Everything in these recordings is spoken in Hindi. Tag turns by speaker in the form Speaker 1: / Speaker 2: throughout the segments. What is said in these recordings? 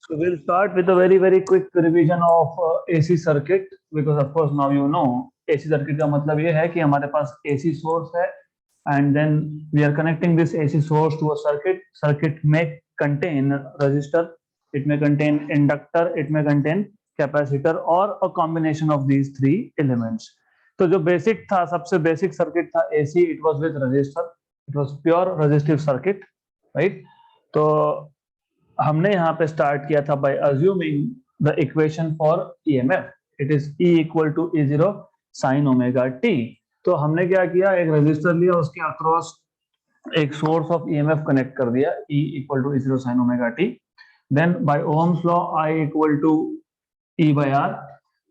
Speaker 1: So we'll start with a very quick revision of AC circuit because of course now you know AC circuit का मतलब ये है कि हमारे पास AC source है and then we are connecting this AC source to a circuit. Circuit may contain resistor, it may contain inductor, it may contain capacitor or a combination of these three elements. तो जो basic था, सबसे basic circuit था AC, it was with resistor, it was pure resistive circuit, right? तो हमने यहाँ पे स्टार्ट किया था by assuming the equation for EMF, it is E equal to E0 sine omega t. तो हमने क्या किया, एक रेजिस्टर लिया, उसके अक्रॉस एक सोर्स ऑफ ईएमएफ कनेक्ट कर दिया, E equal to E0 sine omega t. Then by Ohm's law I equal to E by R,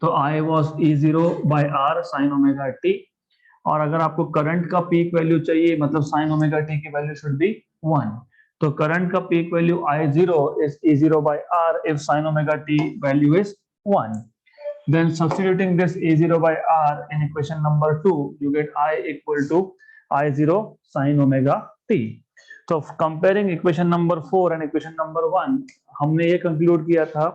Speaker 1: तो I was E0 by R sine omega T. और अगर आपको करंट का पीक वैल्यू चाहिए, मतलब साइन ओमेगा टी की वैल्यू शुड बी 1, तो करंट का peak value I0 is E0 by R if sin omega t value is 1. Then substituting this E0 by R in equation number 2, you get I equal to I0 sin omega t. So comparing equation number 4 and equation number 1, हमने ये conclude किया था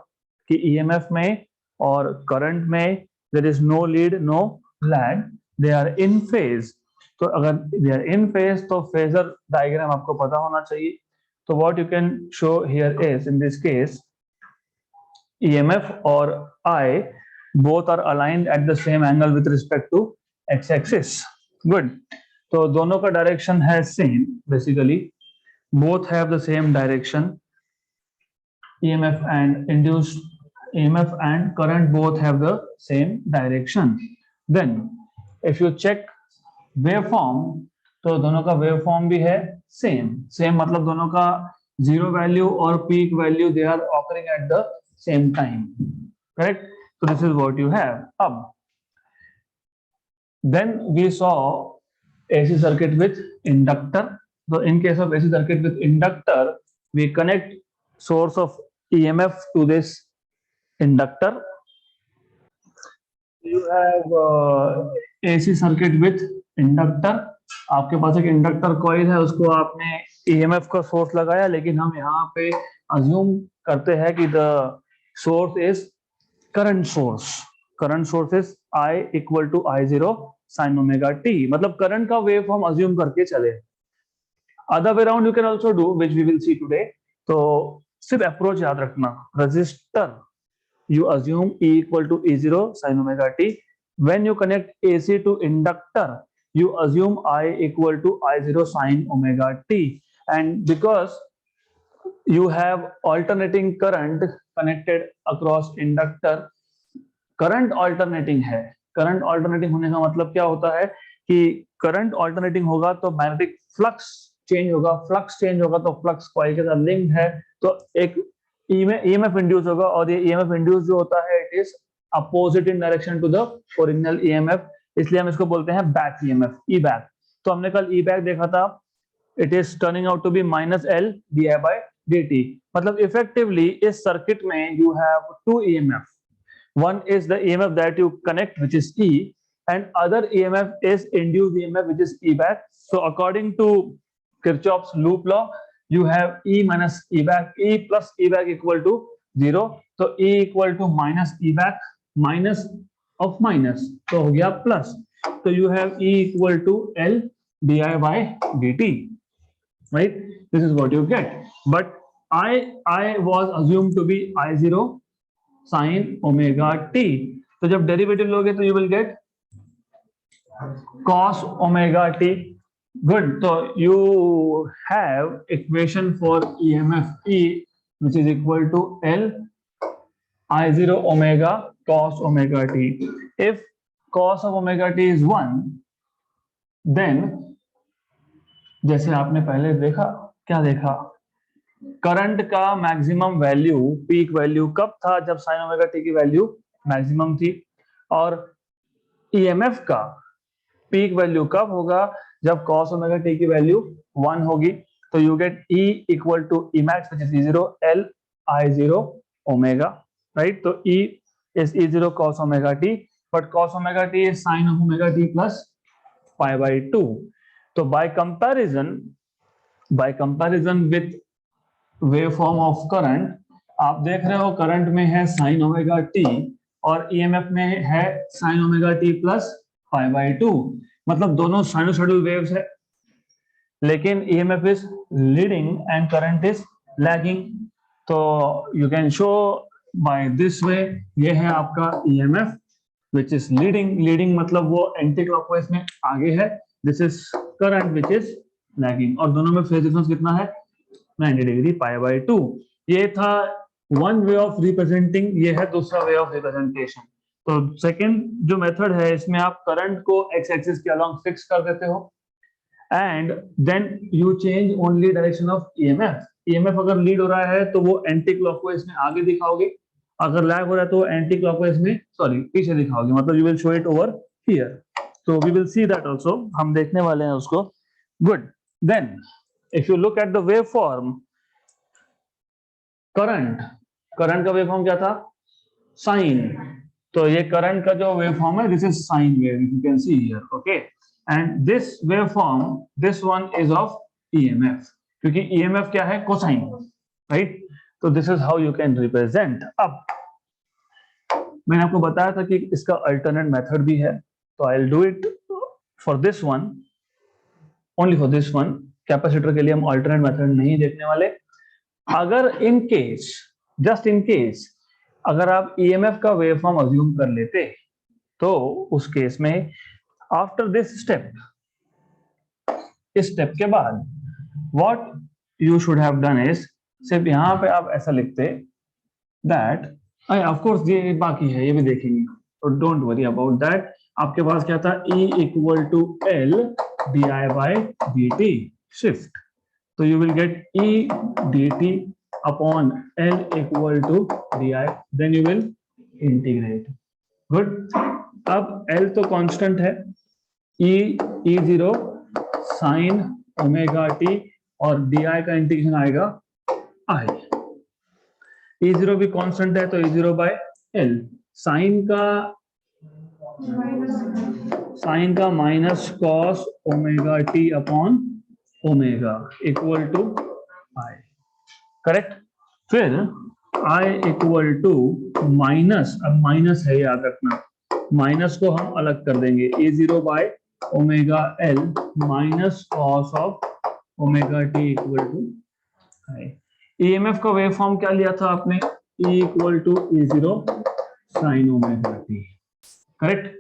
Speaker 1: कि EMF में और current में there is no lead, no lag, they are in phase. तो अगर they are in phase तो phasor diagram आपको पता होना चाहिए। So what you can show here is, in this case, EMF or I both are aligned at the same angle with respect to x-axis. Good. तो दोनों का direction है same, basically. Both have the same direction. EMF and induced EMF and current both have the same direction. Then, if you check waveform, तो दोनों का वेवफॉर्म भी है सेम। सेम मतलब दोनों का जीरो वैल्यू और peak value they are occurring at the same time, correct? तो this is what you have. अब then we saw AC circuit with inductor. तो in case of AC circuit with inductor, we connect source of EMF to this inductor. You have AC circuit with inductor. आपके पास एक इंडक्टर कॉइल है, उसको आपने ईएमएफ का सोर्स लगाया, लेकिन हम यहाँ पे अज्यूम करते हैं कि the source is current source. Current source is I equal to I0 sine omega t, मतलब करंट का वेव फॉर्म अज्यूम करके चले। Other way round you can also do, which we will see today. तो सिर्फ अप्रोच याद रखना, resistor you assume E equal to E0 sin omega t. When you connect AC to inductor, you assume I equal to I0 sin omega t. And because you have alternating current connected across inductor, current alternating है। current alternating होने का मतलब क्या होता है कि current alternating होगा तो magnetic flux change होगा, flux change होगा तो flux coil के साथ linked है, तो एक EMF इंड्यूस होगा, और ये EMF इंड्यूस जो होता है it is opposite in direction to the original EMF, इसलिए हम इसको बोलते हैं बैक EMF, ई बैक। तो हमने कल ई बैक देखा था, it is turning out to be -L di/dt। मतलब इफेक्टिवली इस सर्किट में you have two EMF, one is the EMF that you connect which is E, and other EMF is induced EMF which is E back. So according to Kirchhoff's loop law, you have E minus E back, E plus E back equal to 0. तो E equal to minus E back minus of minus, तो हो गया plus. तो you have E equal to L di/dt, right? This is what you get. But I was assumed to be I0 sin omega t. तो जब डेरिवेटिव लोगे तो you will get cos omega t. Good. So you have equation for EMF E, which is equal to L I0 omega cos omega t. If cos of omega t is 1, then जैसे आपने पहले देखा, क्या देखा, करंट का मैक्सिमम वैल्यू, पीक वैल्यू कब था? जब साइन ओमेगा टी की वैल्यू मैक्सिमम थी। और ईएमएफ का पीक वैल्यू कब होगा? जब cos ओमेगा t की वैल्यू 1 होगी। तो you get E equal to Emax which is E0 L I0 omega, right? तो E is E0 cos omega t, but cos omega t is sin of omega t plus pi/2. तो by comparison with waveform of current, आप देख रहे हो करंट में है साइन ओमेगा टी और ईएमएफ में है sine omega T plus pi by 2, मतलब दोनों साइनोसॉइडल वेव्स है, लेकिन EMF is leading and current is lagging. तो you can show by this way, ये है आपका ईएमएफ विच इज लीडिंग मतलब वो एंटी क्लॉकवाइज में आगे है, this is current which is lagging, और दोनों में फेज डिफरेंस कितना है 90 डिग्री पाई बाई 2। ये था वन वे ऑफ रिप्रेजेंटिंग, ये है दूसरा वे ऑफ रिप्रेजेंटेशन। तो सेकंड जो मेथड है इसमें आप करंट को एक्स एक्सिस के अलोंग फिक्स कर देते हो and then you change only direction of EMF. EMF अगर लीड हो रहा है तो वो एंटी क्लॉकवाइज में आगे दिखाओगे, अगर लैग हो रहा है तो एंटी क्लॉकवाइज में पीछे दिखाओगे, मतलब you will show it over here. So we will see that also, हम देखने वाले हैं उसको। Good, then if you look at the wave form, current का वेव फॉर्म क्या था साइन, तो ये करंट का जो वेव फॉर्म है this is sine wave, you can see here, okay. And this wave form, this one is of EMF, क्योंकि ईएमएफ क्या है कोसाइन, राइट। तो this is how you can represent. अब मैंने आपको बताया था कि इसका अल्टरनेट मेथड भी है, तो I will do it for this one, only for this one. Capacitor के लिए हम अल्टरनेट मेथड नहीं देखने वाले। अगर in case, just in case, अगर आप ईएमएफ का वेव फॉर्म अज्यूम कर लेते तो उस केस में आफ्टर दिस स्टेप, इस स्टेप के बाद what you should have done is, सिर्फ यहां पे आप ऐसा लिखते दैट, ऑफ कोर्स ये बाकी है, ये भी देखेंगे, तो डोंट वरी अबाउट दैट। आपके पास क्या था, E equal to L di by dt shift, तो you will get E dt upon L equal to di, then you will integrate. Good. अब L तो कांस्टेंट है, E0 sin ओमेगा t और di का इंटीग्रेशन आएगा I। E0 भी कांस्टेंट है तो E0 by L, साइन का minus cos omega t upon omega equal to I, correct. फिर I इक्वल टू माइनस, अब माइनस है याद रखना, माइनस को हम अलग कर देंगे, E0 by omega L minus cos of omega t equal to I. EMF का वेव फॉर्म क्या लिया था आपने, E equal to E0 sine omega t, correct.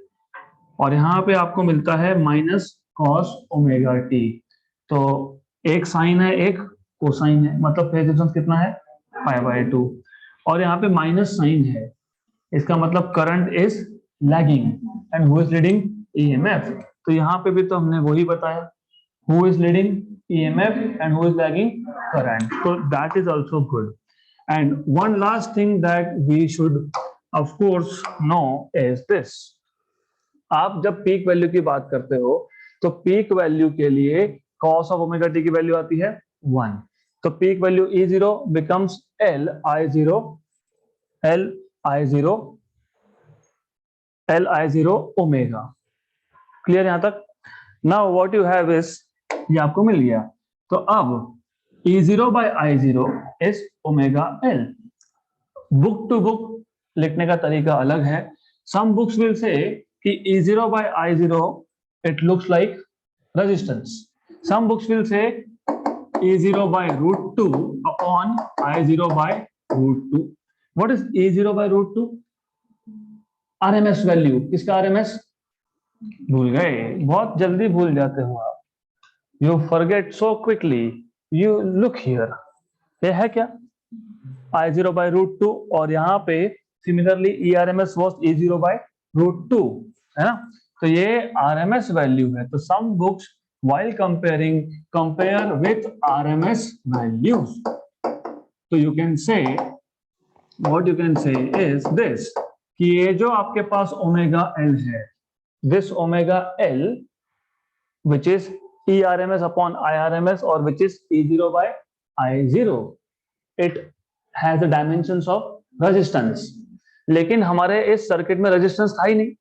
Speaker 1: और यहाँ पे आपको मिलता है माइनस कॉस ओमेगा टी, तो एक साइन है एक कोसाइन है, मतलब फेज डिफरेंस कितना है पाई बाई 2, और यहाँ पे माइनस साइन है, इसका मतलब current is lagging and who is leading EMF. तो यहाँ पे भी तो हमने वही बताया, who is leading EMF and who is lagging current, तो that is also good. And one last thing that we should of course know is this, आप जब पीक वैल्यू की बात करते हो तो पीक वैल्यू के लिए cos ऑफ ओमेगा टी की वैल्यू आती है 1, तो peak value E0 becomes L I0 omega. Clear यहां तक? Now what you have is, ये आपको मिल गया, तो अब E0 by I0 is omega L। Book to book लिखने का तरीका अलग है, सम बुक्स विल से कि E0 by I0 it looks like resistance, some books will say E0 by root 2 upon I0 by root 2। what is E0 by root 2? RMS value, किसका RMS भूल गए, बहुत जल्दी भूल जाते हो आप, you forget so quickly, you look here, ये है क्या I0 by root 2, और यहाँ पे similarly ERMS was E0 by root 2, है ना, तो ये RMS वैल्यू है, तो some books while comparing compare with RMS values, तो you can say, what you can say is this, कि ये जो आपके पास ओमेगा L है, this omega L which is ERMS upon IRMS or which is E0 by I0, it has the dimensions of resistance, लेकिन हमारे इस सर्किट में रेजिस्टेंस था ही नहीं,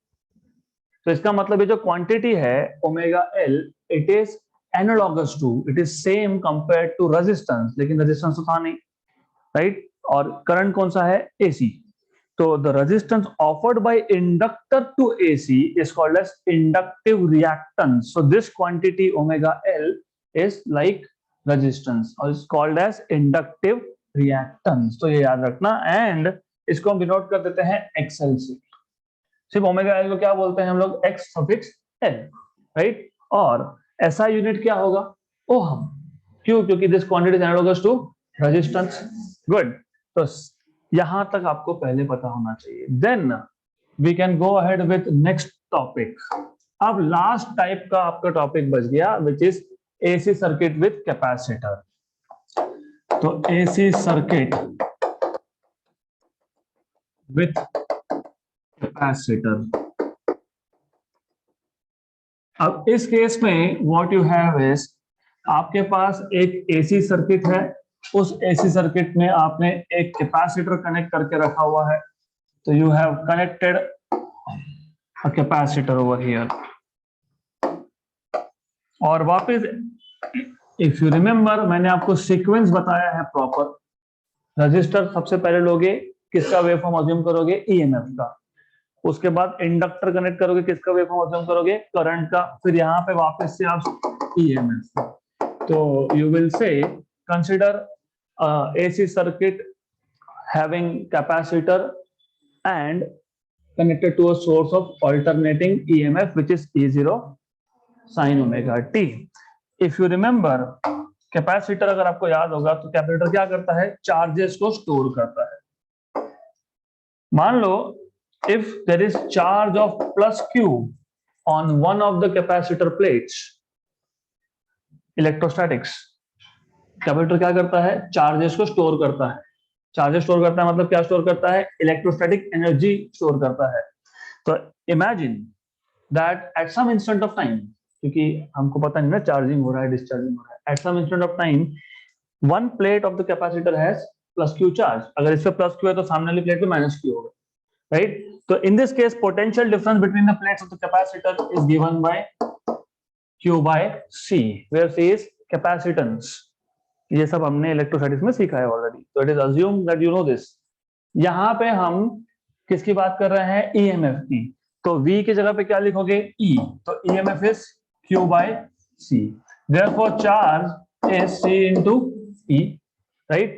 Speaker 1: तो इसका मतलब ये जो क्वांटिटी है omega L it is analogous to, it is same compared to resistance, लेकिन रेजिस्टेंस तो था नहीं, राइट। और करंट कौन सा है, AC। तो the resistance offered by inductor to AC is called as inductive reactance. So this quantity omega L is like resistance और is called as inductive reactance. तो ये याद रखना, एंड इसको हम डिनोट कर देते हैं XL से। सिर्फ ओमेगा L को क्या बोलते हैं हम लोग, X सफिक्स L, राइट। और SI यूनिट क्या होगा, ओहम। क्यों, क्योंकि this quantity is analogous to resistance. Good. तो यहां तक आपको पहले पता होना चाहिए। Then we can go ahead with next topic. अब लास्ट टाइप का आपका टॉपिक बच गया, which is AC circuit with capacitor. तो AC सर्किट विथ कैपेसिटर। अब इस केस में व्हाट यू हैव इज, आपके पास एक AC सर्किट है, उस AC सर्किट में आपने एक कैपेसिटर कनेक्ट करके रखा हुआ है। तो you have connected a capacitor over here. और वापस इफ यू रिमेंबर, मैंने आपको सीक्वेंस बताया है प्रॉपर। रजिस्टर सबसे पहले लोगे, किसका वेवफॉर्म अज्यूम करोगे, EMF का। उसके बाद इंडक्टर कनेक्ट करोगे, किसका वेवफॉर्म अज्यूम करोगे, करंट का। फिर यहाँ पे वापस से आप EMF। तो you will say consider AC circuit having capacitor and connected to a source of alternating EMF which is E0 sin omega t. If you remember, capacitor अगर आपको याद होगा तो कैपेसिटर क्या करता है, चार्जेस को स्टोर करता है। मान लो if there is charge of plus Q on one of the capacitor plates, electrostatics, capacitor क्या करता है, चार्जेस को स्टोर करता है। चार्जेस स्टोर करता है मतलब क्या स्टोर करता है, इलेक्ट्रोस्टैटिक एनर्जी स्टोर करता है। तो imagine that at some instant of time, क्योंकि हमको पता नहीं ना चार्जिंग हो रहा है डिस्चार्जिंग हो रहा है, at some instant of time one plate of the capacitor has plus Q charge. अगर इस पे प्लस क्यू है तो सामने वाली प्लेट पे माइनस क्यू होगा, राइट। तो in this case potential difference between the plates of the capacitor is given by Q by C, where C is capacitance। ये सब हमने इलेक्ट्रोस्टैटिक्स में सीखा है ऑलरेडी, तो it is assume that you know this. यहाँ पे हम किसकी बात कर रहे हैं, EMF की। तो V की जगह पे क्या लिखोगे, E। तो EMF is Q by C, therefore charge is C into E, right?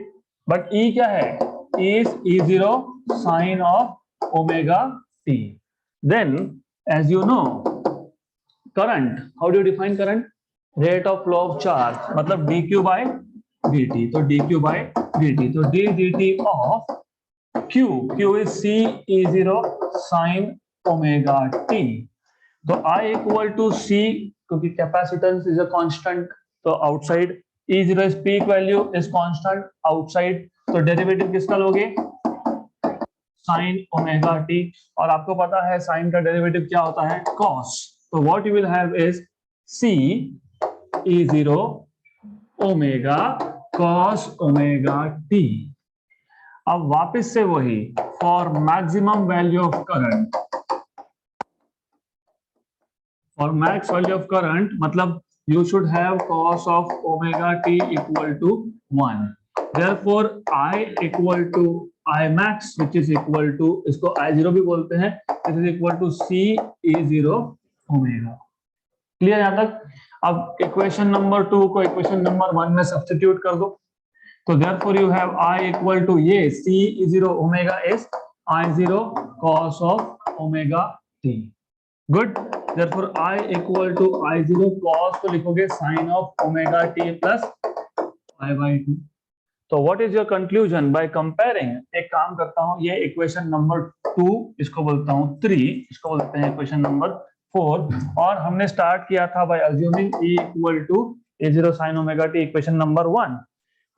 Speaker 1: But E क्या है, E is E0 sin of omega t. Then as you know, current, how do you define current, rate of flow of charge, मतलब dq by dt। तो dq by dt, तो d dt of q, q is c E0 sin omega t। तो I equal to c, क्योंकि कैपेसिटेंस इज अ कांस्टेंट, तो outside E0 is peak value is constant outside, तो डेरिवेटिव किसका लोगे, sin omega t। और आपको पता है साइन का डेरिवेटिव क्या होता है, cos। तो what you will have is c E0 omega cos omega t। अब वापस से वही, for maximum value of current, for max value of current मतलब you should have cos of omega t equal to 1। therefore I equal to I max which is equal to, इसको I0 भी बोलते हैं, this is equal to C E0 omega। Clear यहां तक। अब इक्वेशन नंबर 2 को इक्वेशन नंबर 1 में सब्स्टिट्यूट कर दो, तो therefore you have I equal to ये C E0 omega is I0 cos of omega t। Good. therefore I equal to I0 cos को लिखोगे sin of omega t plus pi by 2। तो what is your conclusion by comparing, एक काम करता हूं, ये इक्वेशन नंबर 2 इसको बोलता हूं 3, इसको बोलते हैं इक्वेशन नंबर 4, और हमने स्टार्ट किया था by assuming E equal to A0 sin omega t, equation number 1।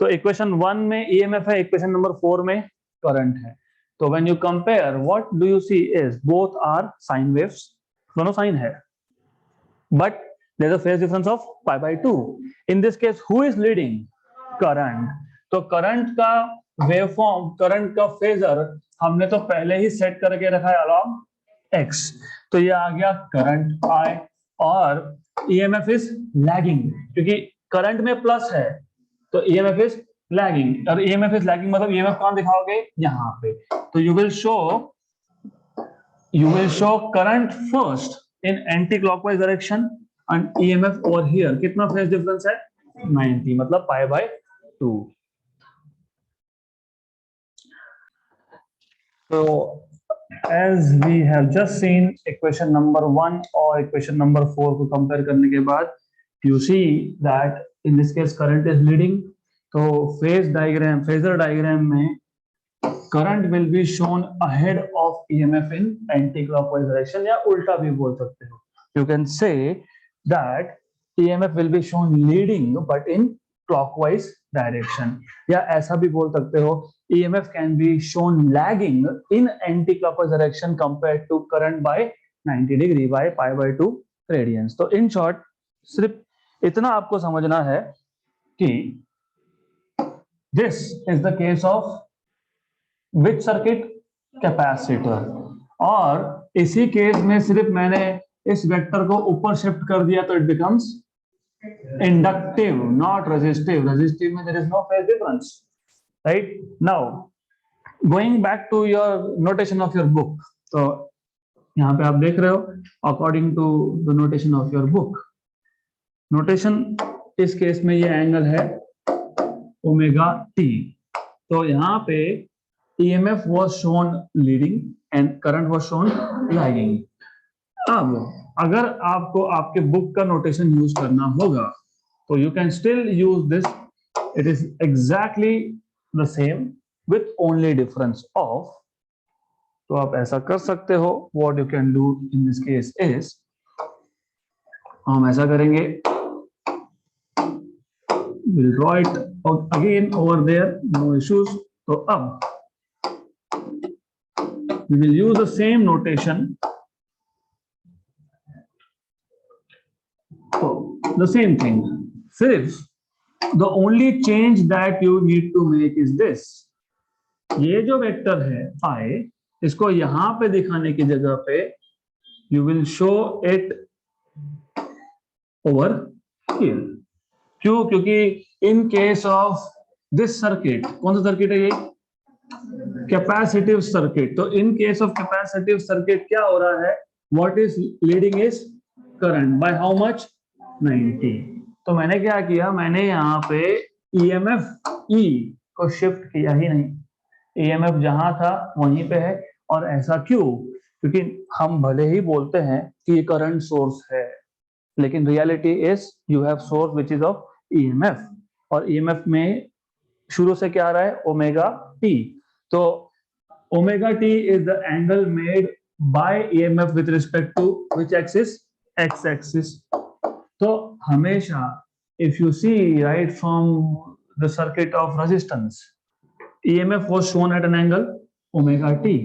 Speaker 1: तो इक्वेशन 1 में EMF है, इक्वेशन नंबर 4 में करंट है। तो when you compare what do you see is both are sine waves, दोनों साइन है, but there's a phase difference of pi by 2। in this case who is leading, current। तो करंट का वेवफॉर्म, करंट का फेजर हमने तो पहले ही सेट करके रखा है अलॉन्ग x। तो ये आ गया करंट I, और EMF इज लैगिंग, क्योंकि करंट में प्लस है तो EMF इज लैगिंग, और ईएमएफ इज लैगिंग मतलब ईएमएफ कहां दिखाओगे, यहाँ पे। तो you will show current first in anti clockwise direction and EMF over here. कितना फेज डिफरेंस है, 90, मतलब पाई बाय 2। तो as we have just seen equation number 1 और equation number 4 को कंपेयर करने के बाद you see that in this case current is leading, तो फेजर डायग्राम में current will be shown ahead of EMF in anti-clockwise direction, या उल्टा भी बोल सकते हो, you can say that EMF will be shown leading but in clockwise direction, या ऐसा भी बोल सकते हो EMF can be shown lagging in anti-clockwise direction compared to current by 90 degree by pi by 2 radians। तो in short सिर्फ इतना आपको समझना है कि this is the case of which circuit, capacitor, और इसी केस में सिर्फ मैंने इस वेक्टर को ऊपर शिफ्ट कर दिया तो it becomes inductive not resistive. Resistive में there is no phase difference, right. Now going back to your notation of your book, तो यहाँ पे आप देख रहे हो according to the notation of your book, notation इस केस में ये एंगल है ओमेगा टी। तो यहाँ पे EMF was shown leading and current was shown lagging। अब अगर आपको आपके बुक का नोटेशन यूज करना होगा तो you can still use this, it is exactly the same with only difference of, तो आप ऐसा कर सकते हो। what you can do in this case is, हम ऐसा करेंगे, we'll draw it again over there, no issues। तो अब we will use the same notation, so the same thing, सिर्फ the only change that you need to make is this, ये जो वेक्टर है I, इसको यहां पे दिखाने की जगह पे you will show it over here। क्यों, क्योंकि in case of this circuit, कौन सा सर्किट है ये, कैपेसिटिव सर्किट। तो in case of capacitive circuit क्या हो रहा है, what is leading is current by how much, 90। तो मैंने क्या किया, मैंने यहाँ पे EMF E को शिफ्ट किया ही नहीं, EMF जहां था वहीं पे है। और ऐसा क्यों, क्योंकि हम भले ही बोलते हैं कि ये करंट सोर्स है, लेकिन reality is you have source which is of EMF, और EMF में शुरू से क्या आ रहा है, ओमेगा टी। तो omega t is the angle made by EMF with respect to which axis, X axis. तो हमेशा if you see right from the circuit of resistance, EMF was shown at an angle omega t.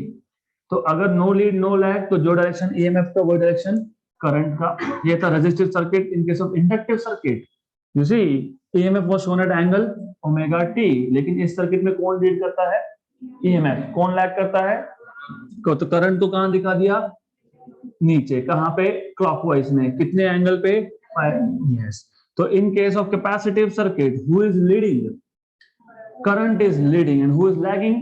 Speaker 1: तो अगर नो लीड नो लैग, तो जो डायरेक्शन EMF का वो डायरेक्शन करंट का। ये था resistive circuit. In case of inductive circuit you see EMF was shown at angle omega t, लेकिन इस सर्किट में कौन लीड करता है, EMF। कौन लैग करता है, तो करंट को कहां दिखा दिया, नीचे, कहां पे, क्लॉकवाइज में, कितने एंगल पे, यस। तो in case of capacitive circuit who is leading, current is leading and who is lagging.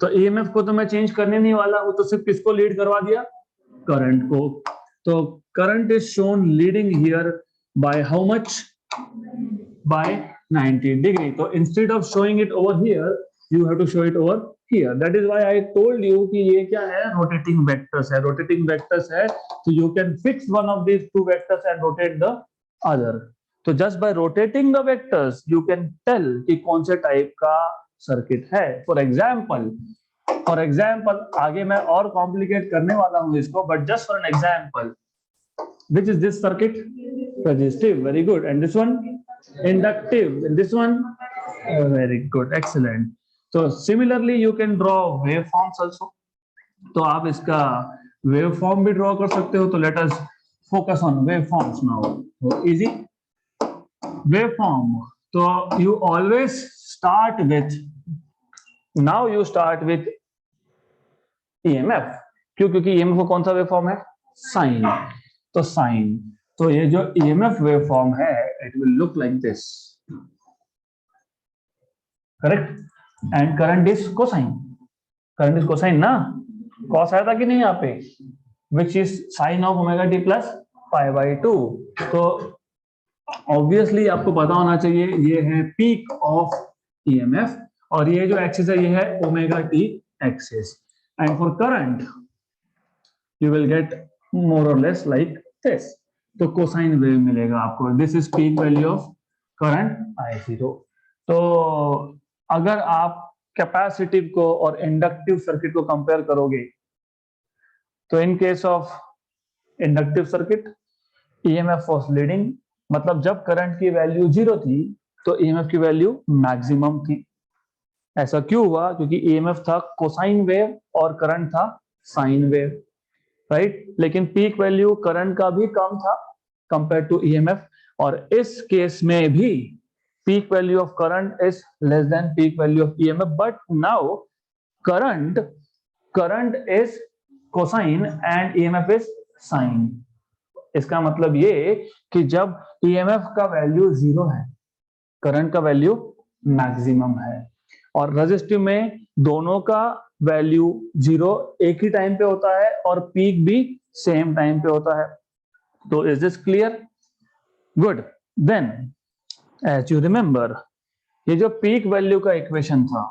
Speaker 1: तो EMF को तो मैं चेंज करने नहीं वाला हूं, तो सिर्फ किसको लीड करवा दिया, करंट को। तो current is shown leading here by how much, by 90 degree. तो instead of showing it over here you have to show it over here। that is why I told you कि ये क्या है, rotating vectors है, rotating vectors है, so you can fix one of these two vectors and rotate the other। तो just by rotating the vectors you can tell कि कौन से टाइप का सर्किट है। for example आगे मैं और कॉम्प्लिकेट करने वाला हूँ इसको, but just for an example, which is this circuit, resistive, very good, and this one inductive, and this one very good, excellent। So similarly you can draw waveforms also। तो आप इसका waveform भी draw कर सकते हो। तो let us focus on waveforms now। So easy waveform, तो you always start with, now you start with EMF। क्यों, क्योंकि EMF को कौन सा waveform है, साइन। तो साइन, तो ये जो EMF waveform है it will look like this। Correct, and current is cosine, current is cosine ना, कॉस आया था कि नहीं यहाँ पे, which is sine of omega T plus π/2। तो ऑब्वियसली आपको पता होना चाहिए ये है पीक ऑफ ईएमएफ, और ये जो एक्सिस है ये है omega T axis, and for current you will get more और लेस लाइक दिस, तो कोसाइन वेव मिलेगा आपको। This is peak value of current I0। तो अगर आप कैपेसिटिव को और इंडक्टिव सर्किट को कंपेयर करोगे, तो in case of inductive circuit EMF was leading, मतलब जब करंट की वैल्यू 0 थी तो ईएमएफ की वैल्यू मैक्सिमम थी। ऐसा क्यों हुआ? क्योंकि ईएमएफ था कोसाइन वेव और करंट था साइन वेव, राइट। लेकिन पीक वैल्यू करंट का भी कम था कंपेयर टू ईएमएफ, और इस केस में भी peak value of current is less than peak value of EMF, but now current is cosine and EMF is sine. इसका मतलब ये कि जब ईएमएफ का वैल्यू 0 है, करंट का वैल्यू मैक्सिमम है, और रेजिस्टिव में दोनों का वैल्यू 0 एक ही टाइम पे होता है और पीक भी सेम टाइम पे होता है। तो is this clear? Good. Then as you remember, ये जो पीक वैल्यू का इक्वेशन था,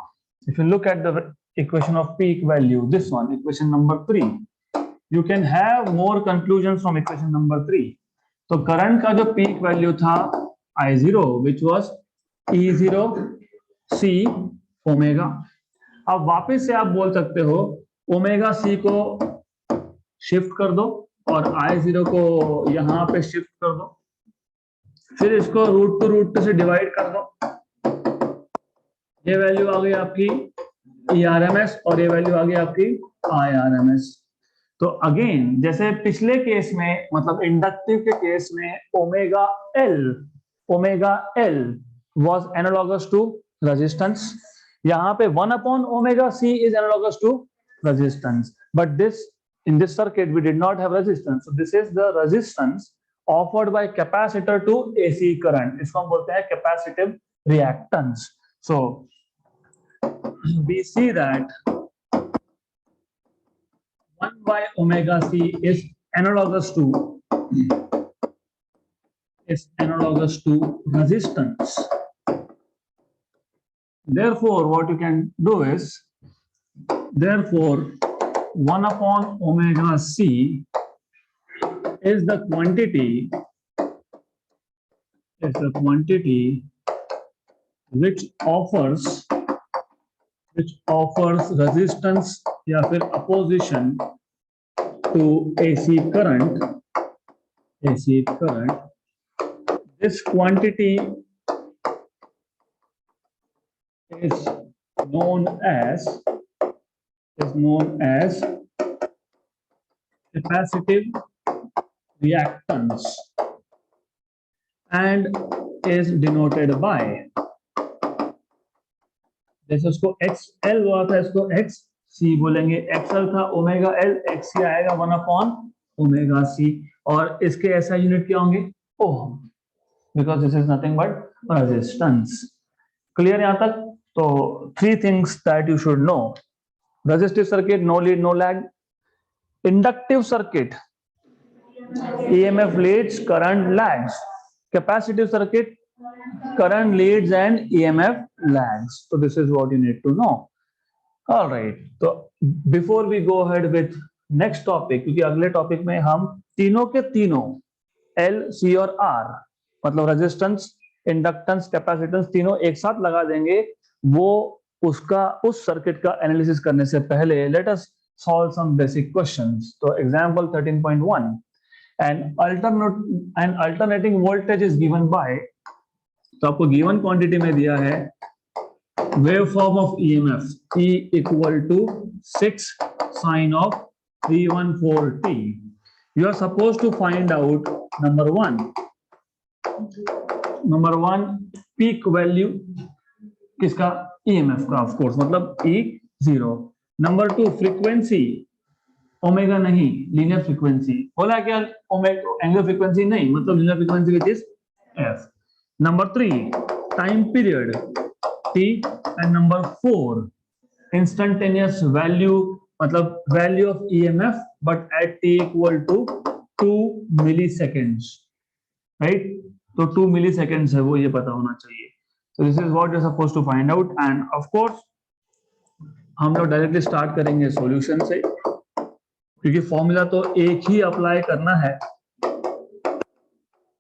Speaker 1: if you look at the equation of peak value, this one, equation number 3, you can have more conclusions from equation number 3। तो करंट का जो पीक वैल्यू था I0 which was E0 C omega. अब वापस से आप बोल सकते हो ओमेगा C को शिफ्ट कर दो और I0 को यहां पे शिफ्ट कर दो, फिर इसको रूट टू से डिवाइड कर दो, ये वैल्यू आ गई आपकी ERMS और ये वैल्यू आ गई आपकी IRMS। तो अगेन जैसे पिछले केस में, मतलब इंडक्टिव के केस में omega L was analogous to resistance, यहाँ पे 1/ωc is analogous to resistance, but this in this circuit we did not have resistance, so this is the resistance offered by capacitor to AC current. इसको हम बोलते हैं capacitive reactance. So we see that 1/ωc is analogous to resistance. Therefore, what you can do is, therefore 1/ωc is the quantity which offers resistance या फिर opposition to AC current। This quantity is known as capacitive reactance and is denoted by, जैसे उसको XL हुआ था, इसको XC बोलेंगे। XL था ओमेगा L, XC आएगा 1/ωc, और इसके ऐसा यूनिट क्या होंगे? Ohm, because this is nothing but resistance. Clear यहां तक? तो 3 things that you should know. Resistive circuit no lead no lag, inductive circuit EMF leads, current lags, capacitive circuit current leads and EMF lags. So this is what you need to know. All right, so before we go ahead with next topic, क्योंकि अगले टॉपिक में हम तीनों के तीनों L, C और R, मतलब रेजिस्टेंस, इंडक्टेंस, कैपेसिटेंस तीनों एक साथ लगा देंगे, वो उसका उस सर्किट का एनालिसिस करने से पहले let us solve some basic questions. तो example 13.1, an alternating voltage is given by, तो आपको गिवन क्वांटिटी में दिया है waveform of EMF E equal to 6 sin of 314t. You are supposed to find out number one peak value किसका? EMF का, ऑफ कोर्स, मतलब E0। नंबर 2 फ्रीक्वेंसी, ओमेगा नहीं, लीनियर फ्रीक्वेंसी। बोला क्या? ओमेगा एंगुलर फ्रीक्वेंसी नहीं, मतलब linear frequency which is F। Number 3 time period, t, and number 4 instantaneous value मतलब value of EMF but at t equal to 2 milliseconds, right? तो 2 milliseconds है वो, ये पता होना चाहिए. So this is what you're supposed to find out, and of course हम लोग डायरेक्टली स्टार्ट करेंगे सॉल्यूशन से, क्योंकि फॉर्मूला तो एक ही अप्लाई करना है.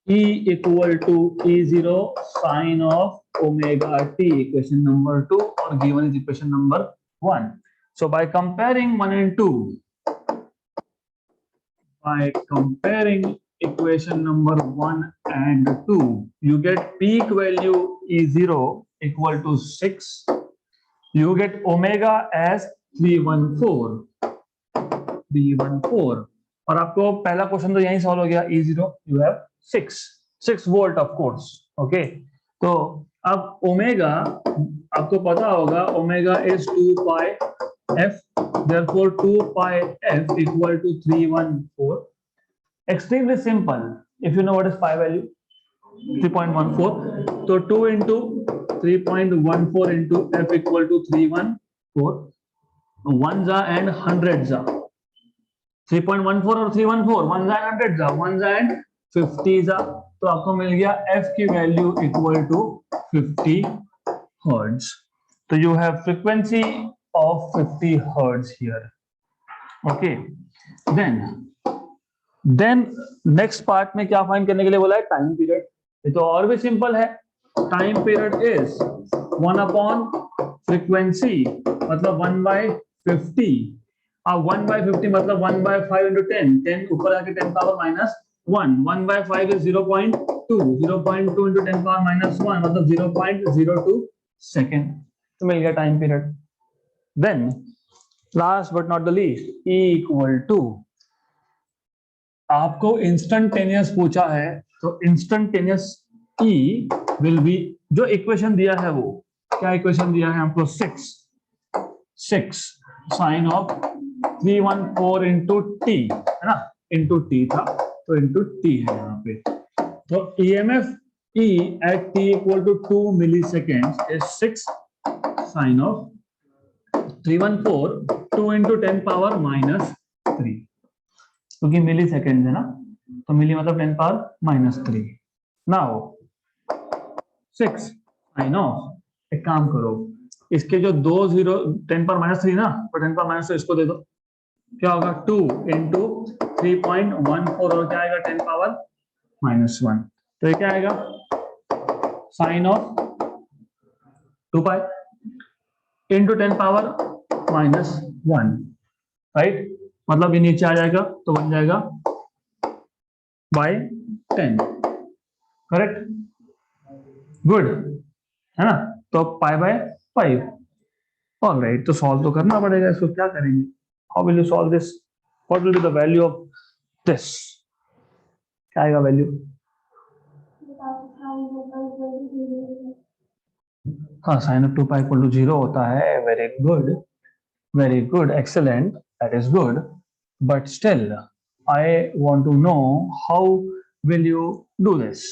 Speaker 1: E equal to E0 sine of omega t, equation number 2, or given is equation number 1. So by comparing 1 and 2, by comparing equation number 1 and 2, you get peak value E0 equal to 6. You get omega as 314. और आपको पहला क्वेश्चन तो यहीं सॉल्व हो गया. E0 you have 6 volt of course. Okay, तो अब ओमेगा आपको पता होगा, omega is 2 pi f, therefore 2 pi f equal to 314. Extremely simple. If you know what is pi value, 3.14. So 2 into 3.14 into f equal to 314. Ones are and hundreds are. 3.14 और 314, ones are and hundreds are, ones are and 50s are. तो आपको मिल गया f की वैल्यू इक्वल टू 50 हर्ट्ज. तो you have frequency of 50 hertz here. Okay, then next part में क्या फाइंड करने के लिए बोला है? Time period. ये तो और भी सिंपल है. Time period is 1 upon frequency, मतलब 1 by 50. अब 1 by 50 मतलब 1 by 5 into 10. 10 ऊपर आके 10 power minus 1. 1 by 5 is 0.2. 0.2 into 10 power minus 1 मतलब 0.02 सेकेंड. तो मिल गया time period. Then last but not the least, E equal to, आपको इंस्टेंटेनियस पूछा है, तो इंस्टेंटेनियस E विल बी, जो इक्वेशन दिया है वो क्या इक्वेशन दिया है हमको? 6 साइन ऑफ 314 इंटू टी, है ना? इंटू टी था तो इंटू टी है यहाँ पे. तो EMF E at t equal to 2 milliseconds is 6 sine of 314 2 into 10 power minus 3. क्योंकि मिली सेकेंड है ना, तो मिली मतलब 10 पावर माइनस 3. नाउ 6 साइन ऑफ, एक काम करो, इसके जो 2 0 10 पावर माइनस 3 ना, तो 10 पावर माइनस 3 इसको दे दो. क्या होगा? 2 इंटू 3.14 और क्या आएगा? 10 पावर माइनस 1. तो ये क्या आएगा? Sine of 2 pi into 10 power minus 1, right? मतलब ये नीचे आ जाएगा तो बन जाएगा बाय 10. करेक्ट? गुड, है ना? तो पाई बाय 5. ऑलराइट, तो सॉल्व तो करना पड़ेगा इसको. क्या करेंगे? How will you solve this? What will be the value of this? क्या आएगा वैल्यू? हाँ, sine of 2 pi equal to 0 होता है. Very good, excellent, that is good. But still I want to know how will you do this,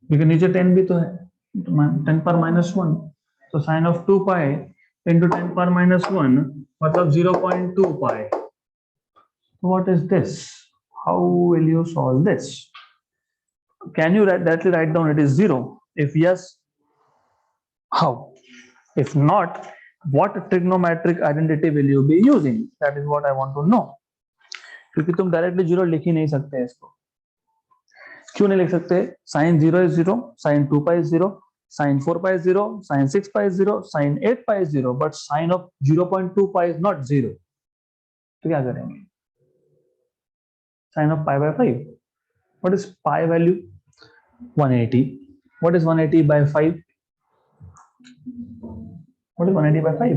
Speaker 1: क्योंकि नीचे 10 भी तो है, 10 पर माइनस 1. तो साइन ऑफ 2 पाई इंटू 10 पर माइनस 1 मतलब 0.2 pi. What is this? How will you solve this? Can you directly write down it is 0? If yes, how? If not, what trigonometric identity will you be using? That is what I want to know. क्योंकि तुम डायरेक्टली 0 लिख ही नहीं सकते इसको. क्यों नहीं लिख सकते? Sine 0 is 0, sine 2 pi is 0, sine 4 pi is 0, sine 6 pi is 0, sine 8 pi is 0, but sine of 0.2 pi is not 0. तो क्या करेंगे? Sine of pi by 5. What is pi value? 180. What is 180 by 5? What is 180 by 5?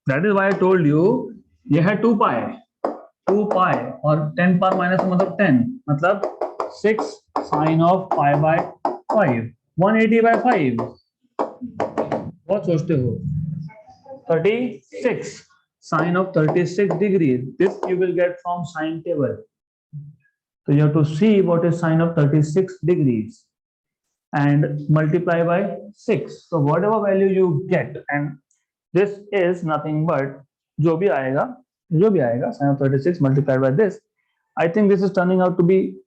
Speaker 1: That is why I told you ये है 2 pi. 2 pi और 10 पावर माइनस मतलब 10, मतलब 6 sine of pi by 5. 180 by 5. बहुत सोचते हो. 36 sine of 36 degrees. This you will get from sine table. तो So you have to see what is sine of 36 degrees and multiply by 6. So whatever value you get, and this is nothing but जो भी आएगा sine of 36 multiplied by this. I think this is turning out to be,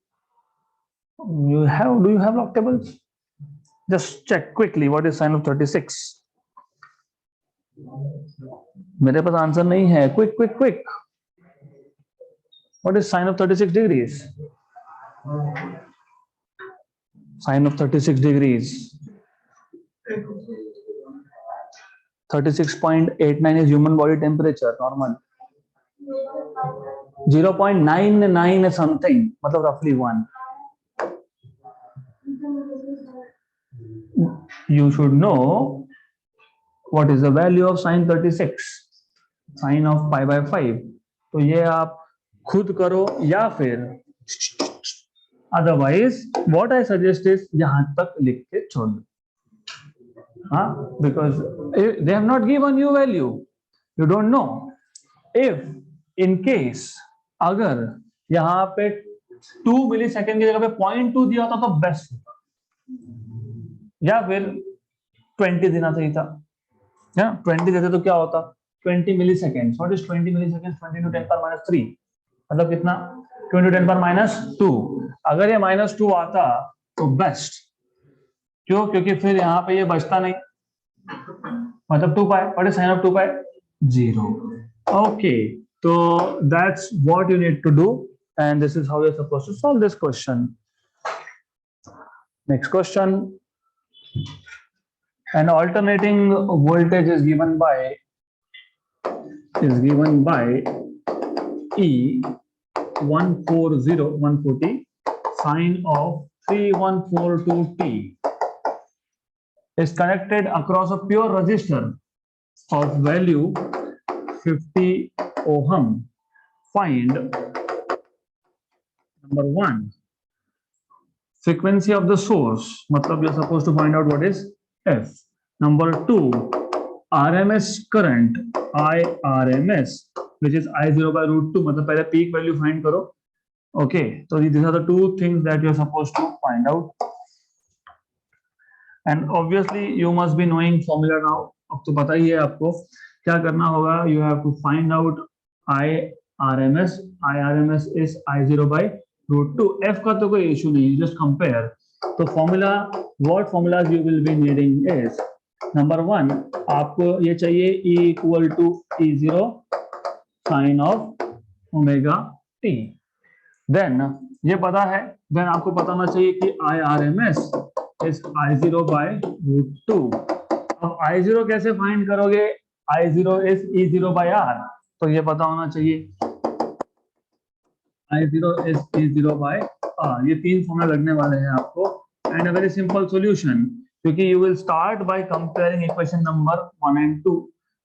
Speaker 1: do you have log tables? Just check quickly what is sine of 36. मेरे पास आंसर नहीं है. Quick. What is sine of 36 degrees? Sine of 36 degrees. 36.89 is human body temperature, normal. 0.99 is something, मतलब roughly 1. You should know what is the value of sine 36, sine of pi by 5. तो ये आप खुद करो या फिर otherwise what I suggest is यहाँ तक लिख के छोड़ दो. हाँ, because they have not given you value, you don't know. If in case अगर यहाँ पे 2 मिलीसेकंड की जगह पे 0.2 दिया होता तो बेस्ट होता, या फिर 20 देना चाहिए था. 20 देते तो क्या होता, 20 मिलीसेकंड. What is 20 millisecond? 20 × 10⁻³ मतलब कितना, 20 × 10⁻². अगर ये -2 आता तो बेस्ट. क्यों? क्योंकि फिर यहाँ पे ये बचता नहीं, मतलब 2 pi. What is sine of 2 pi? 0. Okay, so that's what you need to do, and this is how you're supposed to solve this question. Next question. An alternating voltage is given by E 140 sine of 3142t is connected across a pure resistor of value 50 ohm. Find number 1 frequency of the source, matlab you're supposed to find out what is F. Number 2 RMS current IRMS, which is I0 by √2, मतलब पहले peak value find करो. Okay, so these are the two things that you're supposed to find out, and obviously you must be knowing formula now. अब तो पता ही है आपको क्या करना होगा. You have to find out IRMS. IRMS is I0 by √2. F का तो कोई issue नहीं, just compare. तो formula, what formulas you will be needing is number 1 आपको ये चाहिए E equal to E0 sin of omega t. Then ये पता है, then आपको पता होना चाहिए कि IRMS is I0 by √2. अब I0 कैसे फाइंड करोगे? I0 is E0 by R, तो ये पता होना चाहिए. I0 is E0 by R. ये 3 फॉर्मूला लगने वाले हैं आपको, and a very simple solution, क्योंकि you will start by comparing equation number 1 and 2.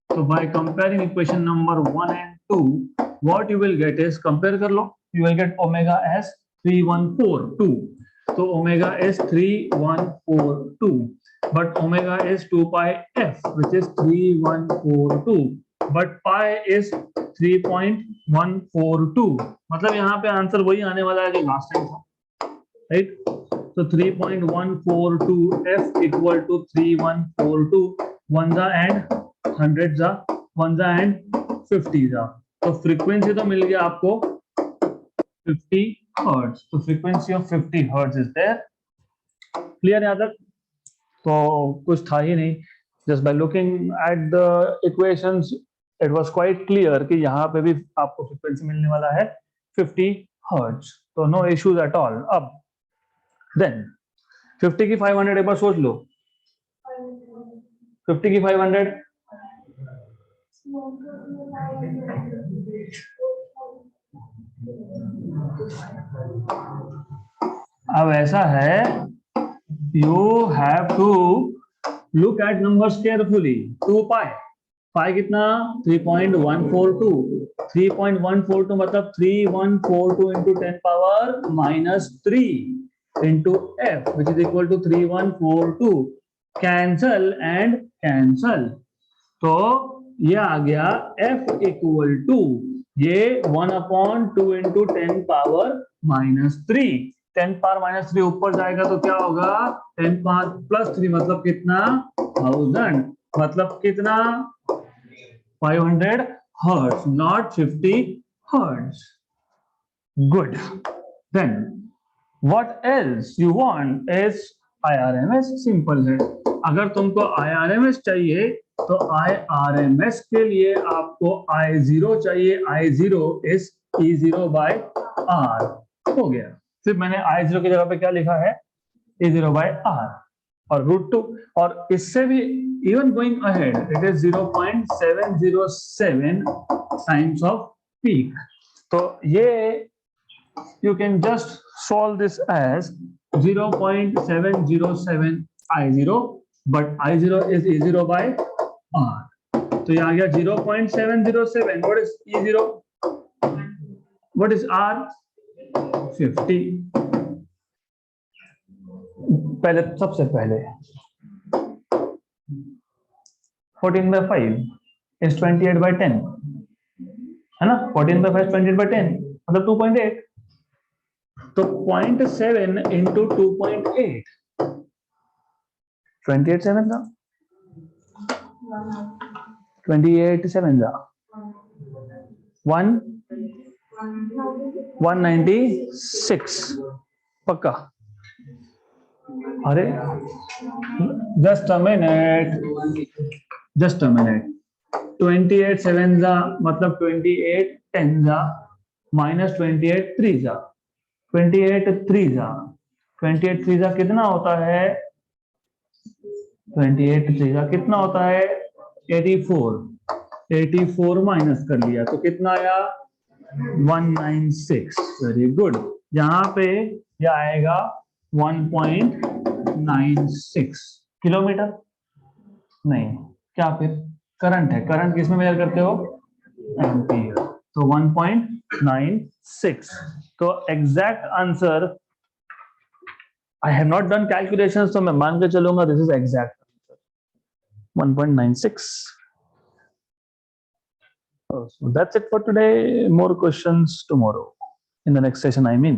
Speaker 1: So by comparing equation number 1 and 2, what you will get is, compare कर लो, you will get omega as 3142. So omega is 3142, but omega is 2 pi f, which is 3142, but pi is 3.142. मतलब यहाँ पे आंसर वही आने वाला है जो लास्ट टाइम था, right? So 3.142 f equal to 3142. 1 and 100 1 and 50. तो फ्रीक्वेंसी तो मिल गया आपको 50 हर्ट्ज. तो frequency of 50 hertz is there. Clear यहाँ तक? तो कुछ था ही नहीं. Just by looking at the equations it was quite clear कि यहाँ पे भी आपको फ्रीक्वेंसी मिलने वाला है 50 हर्ट्ज. तो नो इश्यूज एट ऑल. अब देन 50 की 500 एक बार सोच लो. 50 की 500 अब ऐसा है, you have to look at numbers carefully. 2 pi, pi कितना? 3.142. 3.142 मतलब 3142 into 10 power minus 3 into f, which is equal to 3142. Cancel and cancel. तो ये आ गया f equal to ये 1/2 into 10 power -3, 10 पावर -3 ऊपर जाएगा तो क्या होगा, 10 पावर +3 मतलब कितना, 1000, मतलब कितना, 500 hertz, not 50 hertz. Good. Then what else you want is IRMS. Simple है. अगर तुमको IRMS चाहिए तो IRMS के लिए आपको I0 चाहिए. I0 is E0 by R. हो गया. सिर्फ मैंने I0 की जगह पे क्या लिखा है, E0 by R और √2, और इससे भी even going ahead it is 0.707 times of peak. तो ये you can just solve this as 0.707 I0, but I0 is E0 by R. तो ये आ गया 0.707. What is E0? What is R? 50. पहले सबसे पहले 14/5 is 28/10 है ना, 14/5 is 28/10 मतलब 2.8. तो 0.7 into 2.8, 28 7 था, 28 7 था 196 पक्का. अरे जस्ट अ मिनट, 28 7 जा मतलब 28 10 जा माइनस 28 3 जा, 28 3 जा, 28 3 जा कितना होता है, 28 3 जा कितना होता है, 84. 84 माइनस कर लिया तो कितना आया, 196. Very good. यहाँ पे यह आएगा 1.96 किलोमीटर. नहीं, क्या फिर करंट है, करंट किसमें मेजर करते हो, एम्पियर. तो 1.96. तो exact answer, I have not done calculations, तो मैं मान के चलूंगा this is exact answer 1.96. So that's it for today. More questions tomorrow in the next session, I mean.